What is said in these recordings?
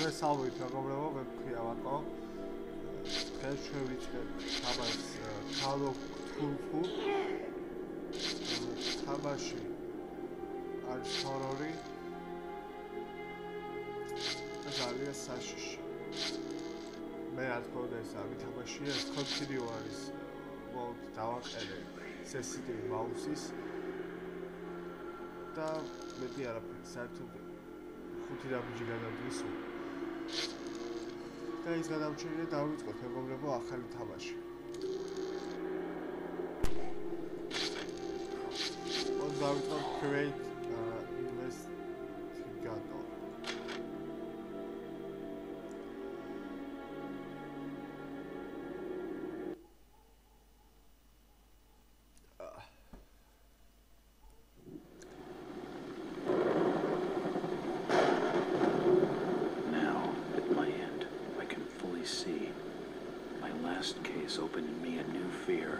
მოგესალმებით მეგობრებო, მე მქვია ვაკო. დღეს ჩვენ ვიწყებთ თამაშს cthulhu. თამაში არის ჰორორი. ძალიან საშიში. მე რა თქმა უნდა ეს არ თამაშია, ეს კონტინიუ არის. მოდ დავაყენე sensitive mouse-ის და მეტი არაფერი, საერთოდ 5 დაბიჯი გადავდის. და ის გადავჭირდა დავიწყოთ მეგობრებო ახალი თამაში. მოდ დავიწყოთ create investigator. Opened in me a new fear,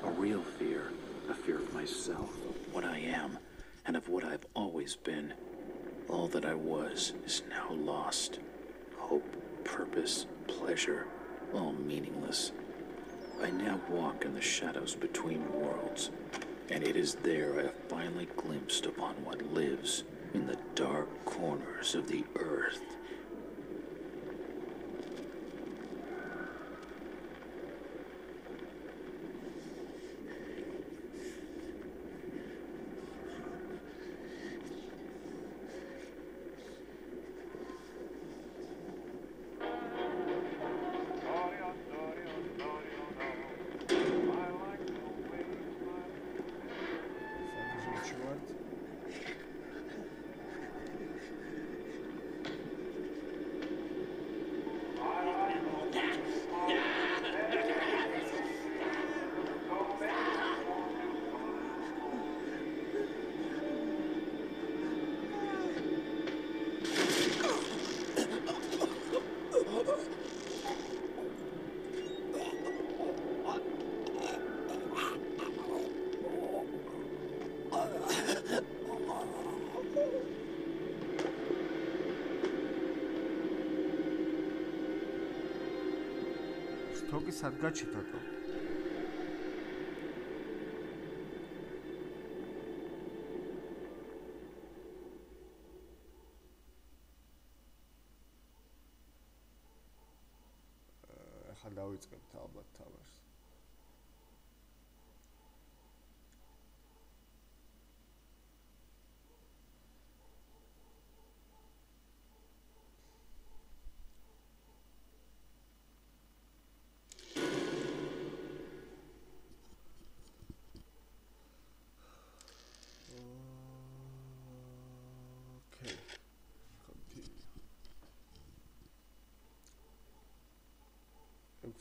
a real fear, a fear of myself, what I am, and of what I've always been. All that I was is now lost. Hope, purpose, pleasure, all meaningless. I now walk in the shadows between worlds, and it is there I have finally glimpsed upon what lives in the dark corners of the earth. თოკი სად გაჩიტატო? ახლა დავიწყებთ ალბათ თამაშს.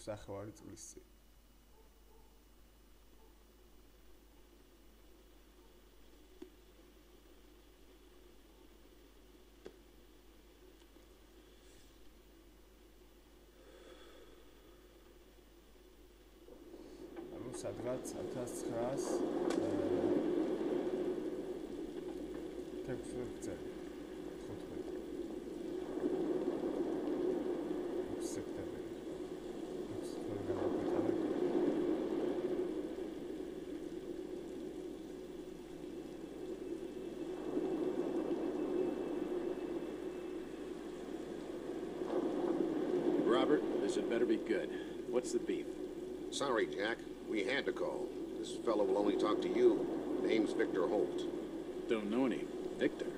სახევარი წლის წინ. ანუ სადღაც 1916 წელი. 15 სექტემბერი. Robert, this had better be good. What's the beef? Sorry, Jack. We had to call. This fellow will only talk to you. Name's Victor Holt. Don't know any. Victor?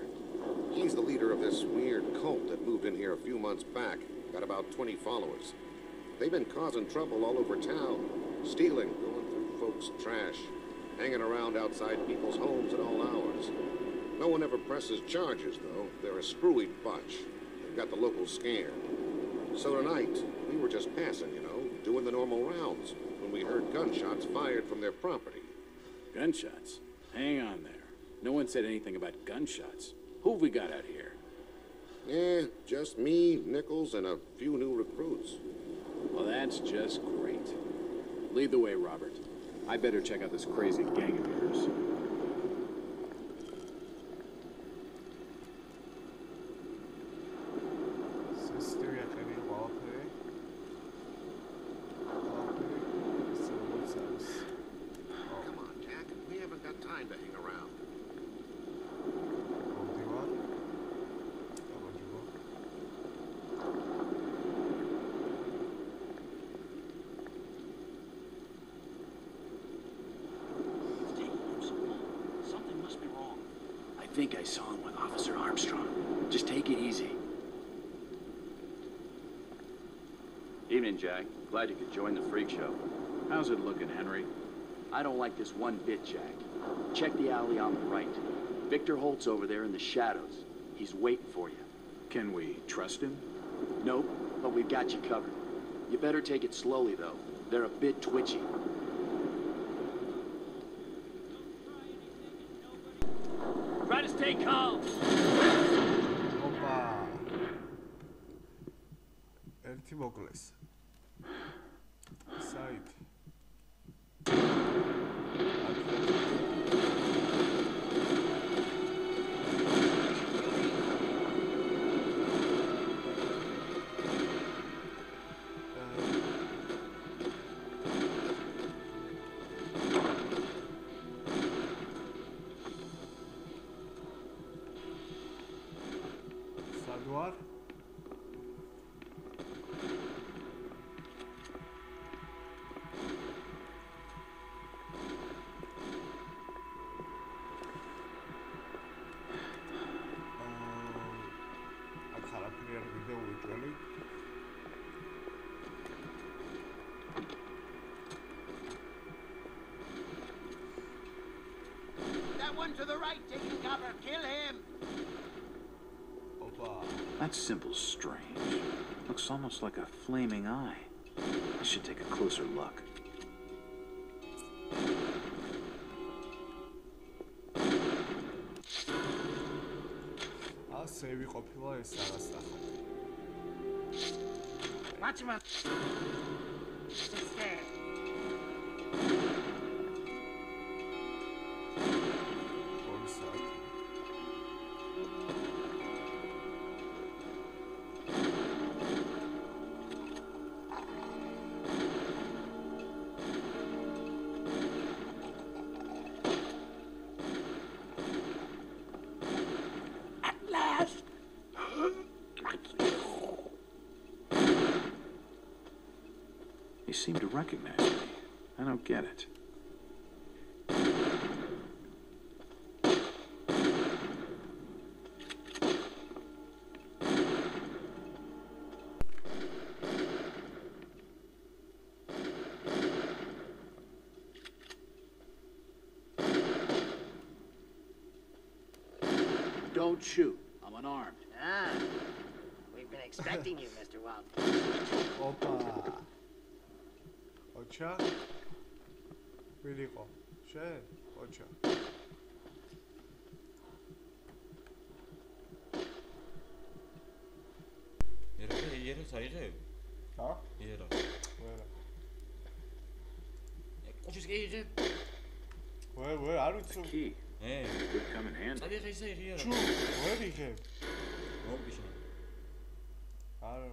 He's the leader of this weird cult that moved in here a few months back. Got about 20 followers. They've been causing trouble all over town. Stealing, going through folks' trash, hanging around outside people's homes at all hours. No one ever presses charges, though. They're a screwy bunch. They've got the locals scared. So tonight, we were just passing, doing the normal rounds, when we heard gunshots fired from their property. Gunshots? Hang on there. No one said anything about gunshots. Who have we got out here? Just me, Nichols, and a few new recruits. Well, that's just great. Lead the way, Robert. I better check out this crazy gang of yours. System think I saw him with Officer Armstrong. Just take it easy. Evening, Jack. Glad you could join the freak show. How's it looking, Henry? I don't like this one bit, Jack. Check the alley on the right. Victor Holt's over there in the shadows. He's waiting for you. Can we trust him? Nope, but we've got you covered. You better take it slowly, though. They're a bit twitchy. Try to stay calm. ოპა. ერთი მოკლეს. საით. სადوار აქ არაფერი არ ვიდეო უჭველი That one to the right taking cover. Kill him. ოპა That symbol's strange. Looks almost like a flaming eye. I should take a closer look. სევი ყოფილა ეს არასახად Watch him out. It's there. ორი საათი At last. You seem to recognize me. I don't get it. Don't shoot. I'm unarmed. Ah, we've been expecting you, Mr. Walton. ოპა ოჩა ვირიყო შენ ოჩა იერა საიღებ? ა? იერა. ვერა ყუჩის კი იღებ? ვერ არ ვიცი Key. ე, Could come in handy. წადიღე ისე იერა. ჩუ ვერ იღებ მომბიშა. არა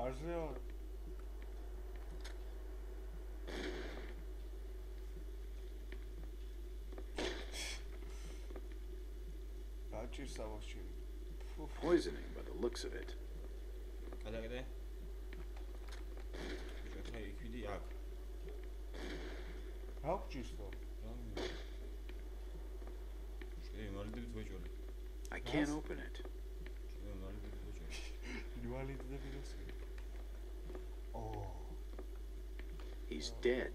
არზეო დაჭირსა ვაშირი Poisoning by the looks of it. გადაგდე. შეხა იქვიდი აქ. რა გჭირსო შე მალიდებით ვეჭოლი. I can't open it. შე მალიდებით ვეჭოლი. ლივალიდები როსი ო He's dead.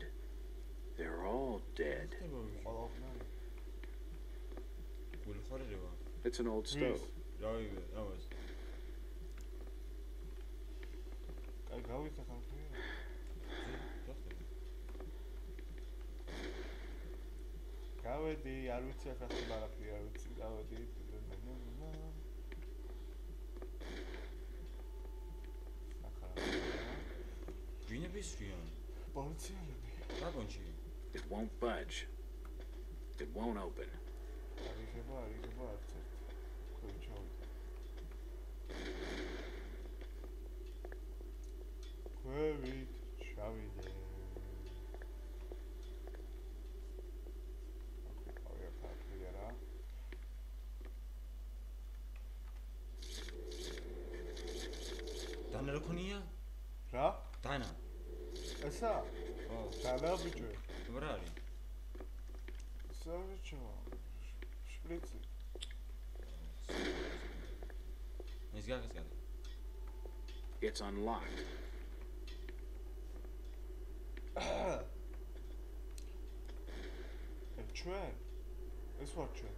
They're all dead. ყველაფერი გული ხარება. It's an old stove. რა ვიგე, ამას. კაი გავიქა ხალხი გავედი არ ვიცი ახლა ხომ არაფერი არ ვიცი გავედი ვინების რიან? პოლიციელები ვაგონში. It won't budge. It won't open. არიღება არც ერთ ქუჩო ქვევით ჩავიდე ავია ხალხი რა დანა რა ქონია? რა? დანა. ესა? ო, დანა ბიჭო. რა არის? სავიჩო. შპრიცი. ის გაგასკადი. It's unlocked. ჩვენ? ეს ვარ ჩვენ.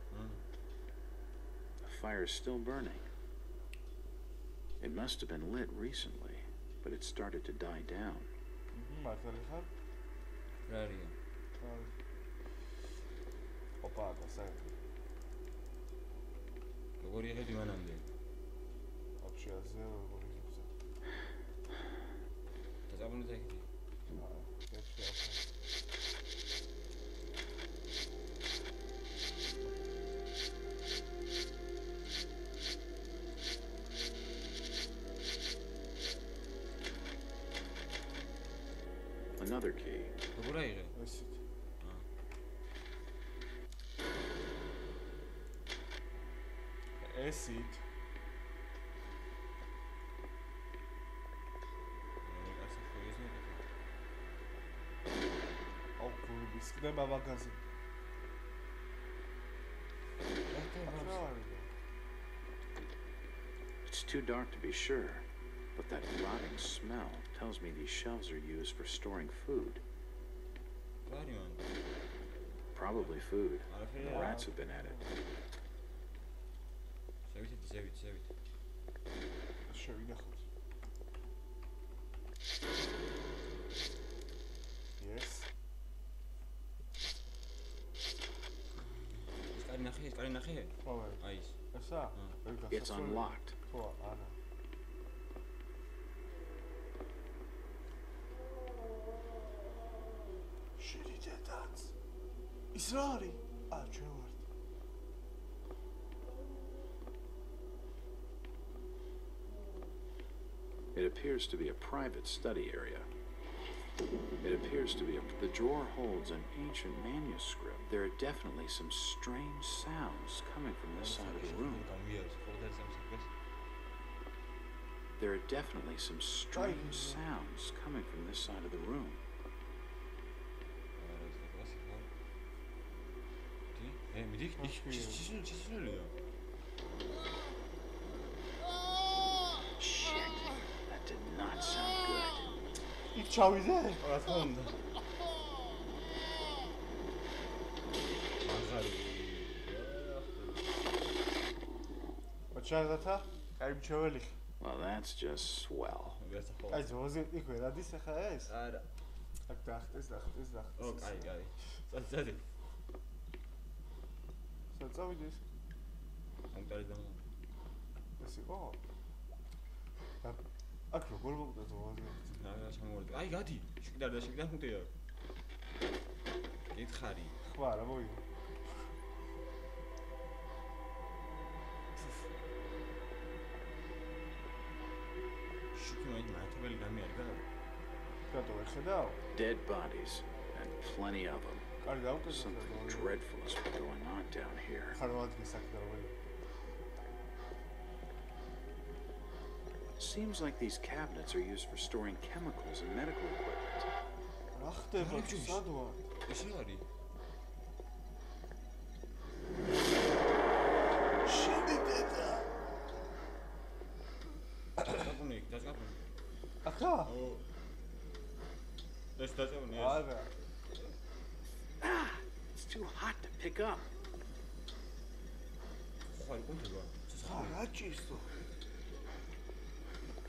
The fire's still burning. It must have been lit recently, but it started to die down. მართალი ხარ? რა არია? ოპა, გასაგ. როგორი იღები მანამდე? вообще აზე როგორი იღებს? დაწაბუნეთ ეგეთი. Another key. როგორ აიღე? ესეთ. ესეთ. აუ, გულების ხდება მაგაზე. It's too dark to be sure, but that rotting smell tells me these shelves are used for storing food. რა არის მან? Probably food. The rats have been at it. ზევით. შევინახოთ. Yes. ეს კარი ნახე? ხო, აი ეს. ესა? It's unlocked. ხო, არა. შედიდეთაც. ის რა არის? ჩვენ ვართ. It appears to be a private study area. It appears to be the drawer holds an ancient manuscript. There are definitely some strange sounds coming from this side of the room. There are definitely some strange sounds coming from this side of the room. Shit, that did not sound good. იქ ჩავიდე? რა თქმა უნდა. მოჩაგათა? აი მჩეველი. Well, that's just swell. აი ზოზე იქ ვერადის ახლა ეს? არა. აქ დახტეს. ო, კაი. წადი. წავიდეს. ამტარი და ეს იყო? აქ როგორ მოკვდა ზოზე? რა ჩამოვიდა. აი, გადი. შეკიდა ხუთია. გითხარი. ხმა რა მოიგო. შუქმაი მათებელი გამი არ გადა. რატო ეხედავ? Dead bodies, and plenty of them. კარი დაუკეთე. Something dreadful is going on down here. ხარვადგი საკდა როგორი. Seems like these cabinets are used for storing chemicals and medical equipment. რა ხდება? სად ვარ? ეს რა არის? შედიდეთა. დაწაბუნე. ახლა? ო. ეს დაწაბუნე. არა. It's too hot to pick up. ხარ კონტროლა. რა ჭისო?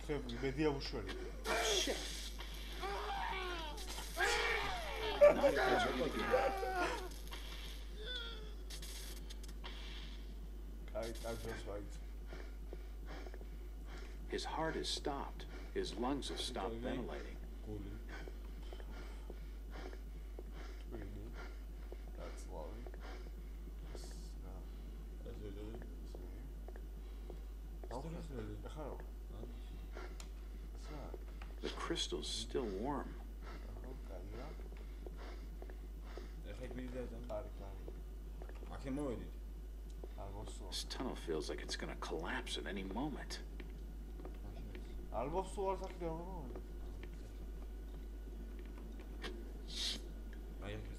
ხები მედია უშველი. Shit. კაი, ტაძრს ვაიცი. His heart has stopped. His lungs have stopped ventilating. გული. Really? That's lovely. The crystal's still warm. This tunnel feels like it's gonna collapse at any moment.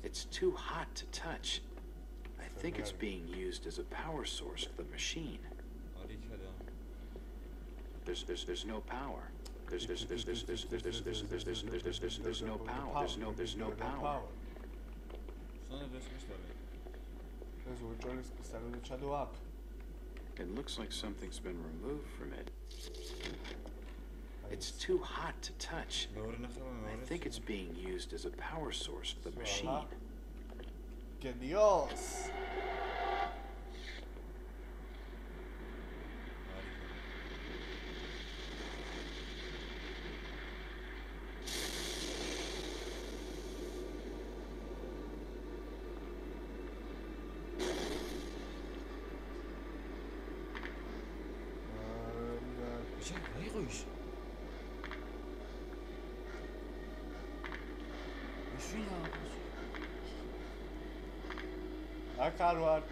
It's too hot to touch. I think it's being used as a power source for the machine. There's no power. There's no power. There's no power. It looks like something's been removed from it. It's too hot to touch. I think it's being used as a power source for the machine. Genios! Akarvat.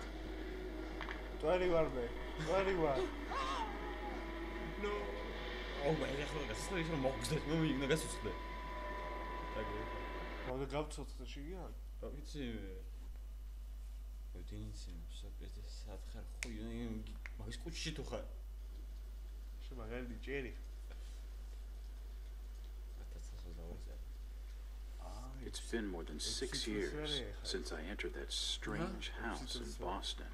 21 me. 21. No. Oh my god, this is so mogzdet. მე მიგნა გასუცხლე. რა გავცოცხლე შეგიან? რა ვიცი. დინიცი საფრთხე სათხარ ხო მაგის კუჩში თუ ხარ? შემაგალი ჯერი. It's been more than 6 years since I entered that strange house in Boston.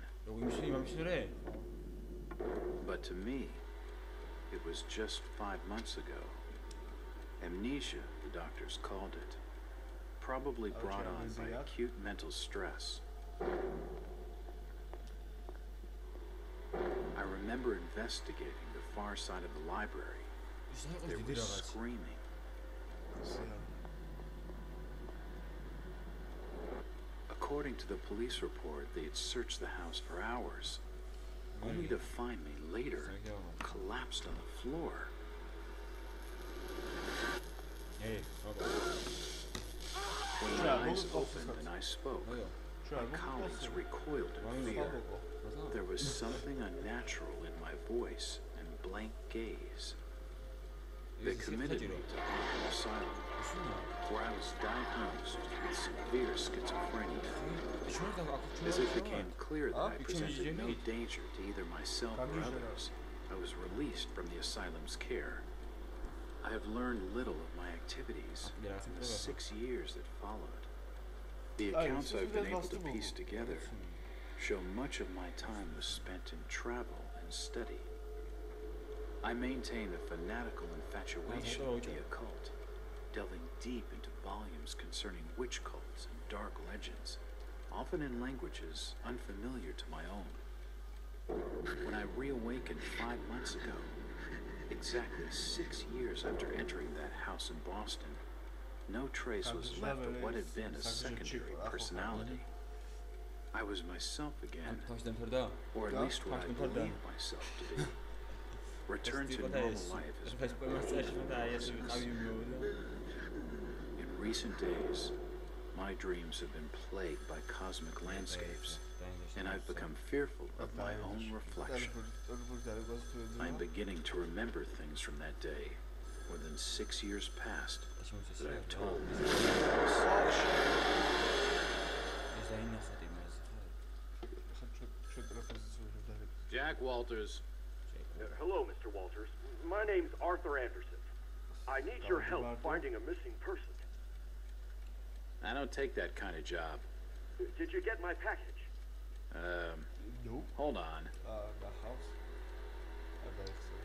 But to me, it was just 5 months ago. Amnesia, the doctors called it. Probably brought on by acute mental stress. I remember investigating the far side of the library. There was screaming. According to the police report, they had searched the house for hours, only to find me later collapsed on the floor. When my eyes opened and I spoke, my colleagues recoiled in fear. There was something unnatural in my voice and blank gaze. They committed me to Arkham Asylum, where I was diagnosed with severe schizophrenia. As it became clear that I presented no danger to either myself or others, I was released from the asylum's care. I have learned little of my activities in the 6 years that followed. The accounts I've been able to piece together show much of my time was spent in travel and study. I maintain a fanatical infatuation with the occult, delving deep into volumes concerning witch cults and dark legends, often in languages unfamiliar to my own. When I reawakened 5 months ago, exactly 6 years after entering that house in Boston, no trace was left of what had been a secondary personality. I was myself again, or at least what I believed myself to be. Return to normal life has been in recent days, my dreams have been plagued by cosmic landscapes, and I've become fearful of my own reflection. I'm beginning to remember things from that day, more than 6 years past, that I've told. Jack Walters. Hello, Mr. Walters. My name's Arthur Anderson. I need your help finding a missing person. I don't take that kind of job. Did you get my package? Nope. Hold on. The house? I bet so.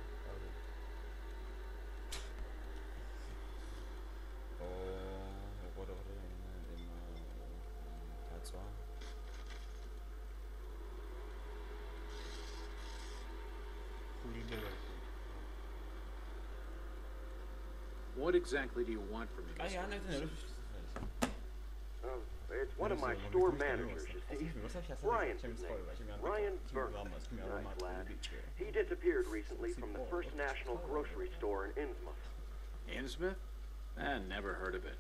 What exactly do you want from me, Mr. Anderson? It's one of my store managers, you see. Ryan's his name. Ryan Burke. Nice lad. He disappeared recently from the First National grocery store in Innsmouth. Innsmouth? Never heard of it.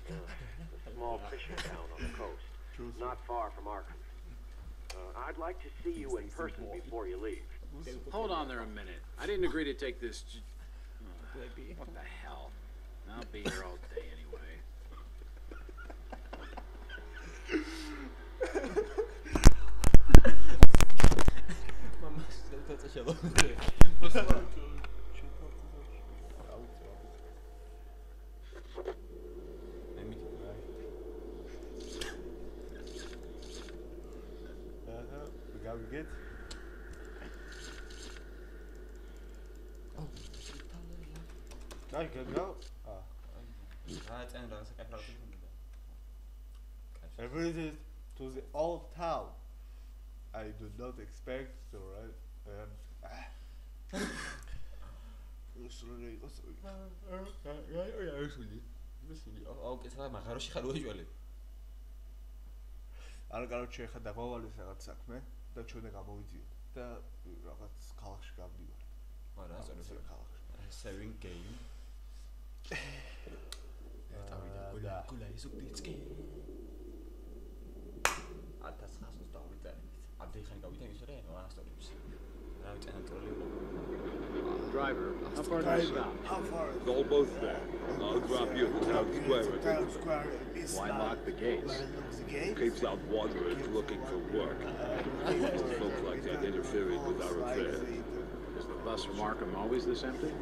A small fishing town on the coast, not far from Arkham. I'd like to see you in person before you leave. Hold on there a minute. I didn't agree to take this. What the hell? I'll be here all day anyway. Mama, to się robi. გავიგეთ? აი, გაგავ? A visit to the old town. I do not expect to write არ კაროჩე ხა დაგვავალეს რაღაც საქმე და ჩვენ გამოვიდიოთ და რაღაც ქალაქში გავდივართ. არა, სწორედ ქალაქში. Saving game. და გულა ისუქდიცკი. 1900 დავიტანეთ. აბდეი ხანი გავიტანე ისე რა ასტორებს. რა ვიტანა ტროლი. Driver, how far do you stop? How far? It's almost there. I'll drop you at the town square. Why lock the gates? Keeps out wanderers looking for work. Folks like that interfering with our affairs. Is the bus from Arkham always this empty?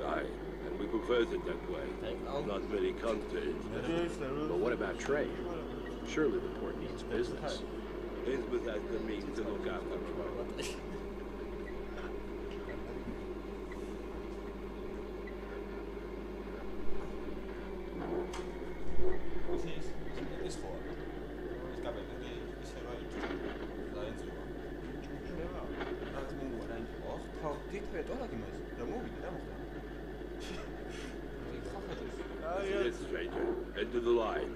Aye, and we prefer it that way. Not many countries. But what about trade? Surely the port needs business. Business has the means to look after it. Yes, stranger. Into the line.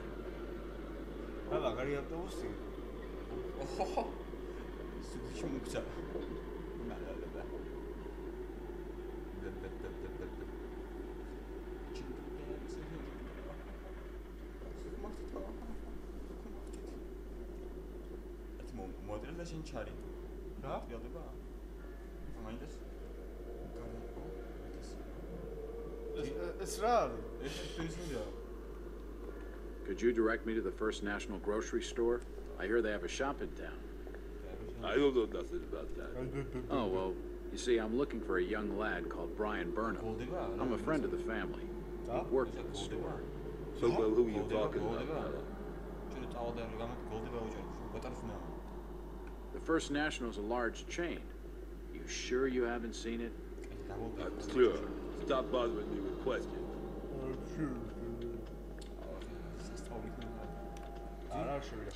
აბა, გარი ავტობუსი. ოჰო. სუქი მუქცა. ნალალა. მოდრელა შენ ჩარი. რა? იალდება? მაინდას. ეს რა არის? ეს ისია. Could you direct me to the First National Grocery Store? I hear they have a shop in town. I don't know nothing about that. Oh, well, you see, I'm looking for a young lad called Brian Burnham. I'm a friend of the family. He worked at the store. So, well, who are you talking about? The First National is a large chain. You sure you haven't seen it? I'm sure. Stop bothering me with questions. არა, შევიდა.